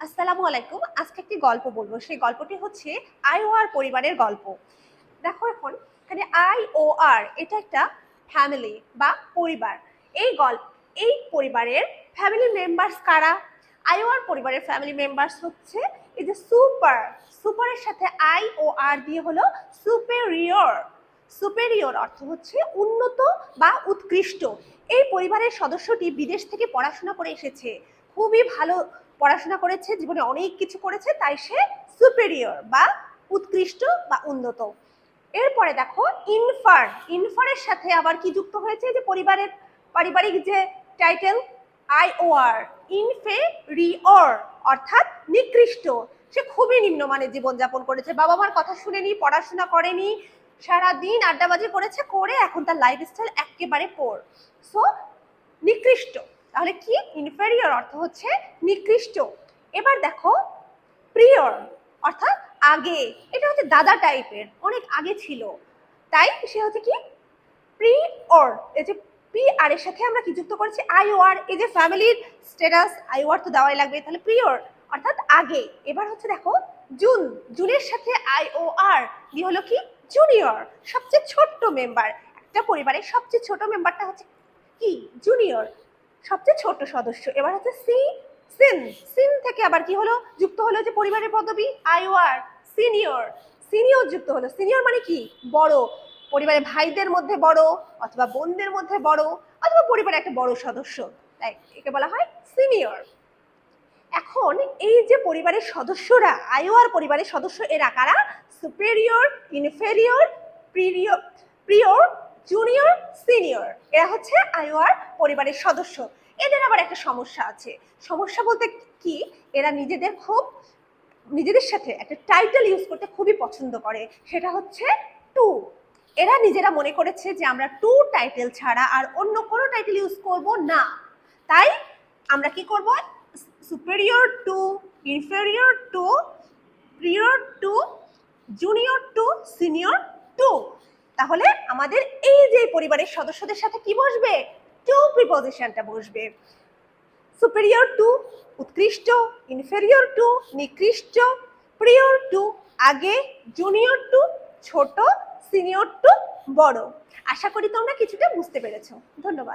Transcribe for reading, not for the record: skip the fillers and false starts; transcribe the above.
আসসালামু আলাইকুম। আজকে একটি গল্প বলবো। সেই গল্পটি হচ্ছে আই ও আর পরিবারের গল্প। দেখো এখন এখানে আই ও আর এটা একটা ফ্যামিলি বা পরিবার। এই পরিবারের ফ্যামিলি মেম্বার্স কারা? আই ও আর পরিবারের ফ্যামিলি মেম্বার্স হচ্ছে এই যে সুপারের সাথে আই ও আর দিয়ে হলো সুপেরিয়র। সুপেরিয়র অর্থ হচ্ছে উন্নত বা উৎকৃষ্ট। এই পরিবারের সদস্যটি বিদেশ থেকে পড়াশোনা করে এসেছে, খুবই ভালো পড়াশোনা করেছে, জীবনে অনেক কিছু করেছে, তাই সে সুপেরিয়র বা উৎকৃষ্ট বা উন্নত। এরপরে দেখো ইনফারের সাথে আবার কি যুক্ত হয়েছে? যে পারিবারিক যে title I O R, inferior অর্থাৎ নিকৃষ্ট। সে খুবই নিম্নমানের জীবনযাপন করেছে, বাবা মার কথা শুনেনি, পড়াশোনা করেনি, সারাদিন আড্ডাবাজি করেছে, করে এখন তার লাইফস্টাইল একেবারে পোর। সো নিকৃষ্ট। তাহলে কি? ইনফেরিয়র অর্থ হচ্ছে নিকৃষ্ট। এবার দেখো প্রিয়র অর্থাৎ আগে, এটা হচ্ছে দাদা টাইপের, অনেক আগে ছিল, তাই সে হচ্ছে কি প্রিয়র। এই যে পি আর এর সাথে আমরা কি যুক্ত করেছি? আই ও আর। এই যে ফ্যামিলির স্ট্যাটাস আই ও আর তো দেওয়াই লাগবে, তাহলে প্রিয়র অর্থাৎ আগে। এবার হচ্ছে দেখো জুনের সাথে আই ও আর দিয়ে হলো কি জুনিয়র, সবচেয়ে ছোট্ট মেম্বার। একটা পরিবারের সবচেয়ে ছোট মেম্বারটা হচ্ছে কি জুনিয়র, সবচেয়ে ছোট সদস্য। এবার হচ্ছে সিন থেকে আবার কি হলো যুক্ত হলো যে পরিবারের পদবি আই ও আর, সিনিয়র যুক্ত হলো। সিনিয়র মানে কি বড়, পরিবারের ভাইদের মধ্যে বড়, অথবা বোনদের মধ্যে বড়, অথবা পরিবারের একটা বড় সদস্য, তাই একে বলা হয় সিনিয়র। এখন এই যে পরিবারের সদস্যরা, আই ও আর পরিবারের সদস্য, এরা কারা? সুপেরিয়র, ইনফেরিয়র, প্রিয়র, জুনিয়র, সিনিয়র। এরা হচ্ছে আই ও আর পরিবারের সদস্য। এদের আবার একটা সমস্যা আছে। সমস্যা বলতে কি, এরা নিজেদের সাথে একটা টাইটেল ইউজ করতে খুবই পছন্দ করে, সেটা হচ্ছে টু। এরা নিজেরা মনে করেছে যে আমরা টু টাইটেল ছাড়া আর অন্য কোনো টাইটেল ইউজ করব না, তাই আমরা কি করব? Superior to, inferior to, prior to, junior to, senior to. তাহলে আমাদের এই যে পরিবারের সদস্যদের সাথে কি বসবে? টু প্রিপজিশনটা বসবে। সুপেরিয়র টু উৎকৃষ্ট, ইনফেরিয়র টু নিকৃষ্ট, প্রিয়র টু আগে, জুনিয়র টু ছোট, সিনিয়র টু বড়। আশা করি তোমরা কিছুটা বুঝতে পেরেছো। ধন্যবাদ।